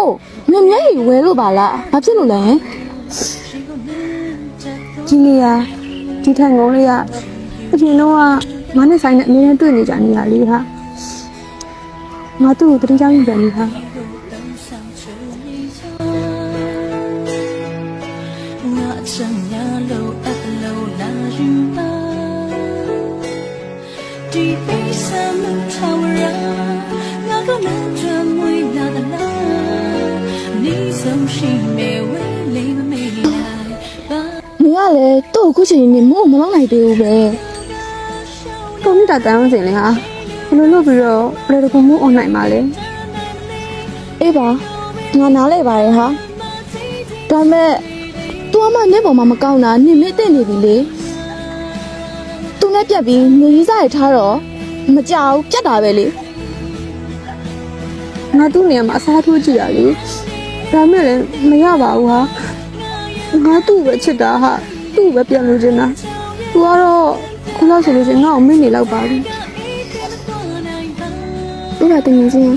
哦，你မျက်ရည်ဝဲလို့ပါလား။ဘာဖြစ်လို့လဲ။ကြီးလေးอ่ะဒီထိုင်ကုန်းလေးอ่ะအရင်တော့ငါနဲ့ဆိုင်နဲ့အမြဲတမ်းတွေ့နေကြနေရလေဟာ။ငါသူ့ကိုတတိယရင်ပြန်နေဟာ။ဒီပိစမထာဝရငါကမကြွမွေးလာသလားနေဆုံးရှိမေဝဲလေးမမေးနိုင်ဘာ 你ကလည်းသူ့ကိုခုချိန်နေမို့မလောက်နိုင်သေးဘူးပဲကိုမိတာတန်းစင်လေဟာဘယ်လိုလုပ်ပြီးတော့ဘယ်လိုကမို့ online မှာလဲအေးပါငါနားလဲပါတယ်ဟာဒါပေမဲ့ तू အမနဲ့ပေါ်မှာမကောင်းတာနင်မေ့တဲ့နေပြီလေ तू နဲ့ပြက်ပြီးနေကြီးစားရထားတော့မကြောက်ပြက်တာပဲလေငါသူ့နေရာမှာအစားထိုးကြည့်ရလေဒါပေမဲ့လည်းမရပါဘူးဟာငါသူ့ပဲချစ်တာဟာသူ့ပဲပြန်လို့ချင်တာ तू ကတော့ခုလောက်ဆိုလို့ရှိရင်ငါ့ကိုမေ့နေလောက်ပါပြီဥပဒေတင်ချင်း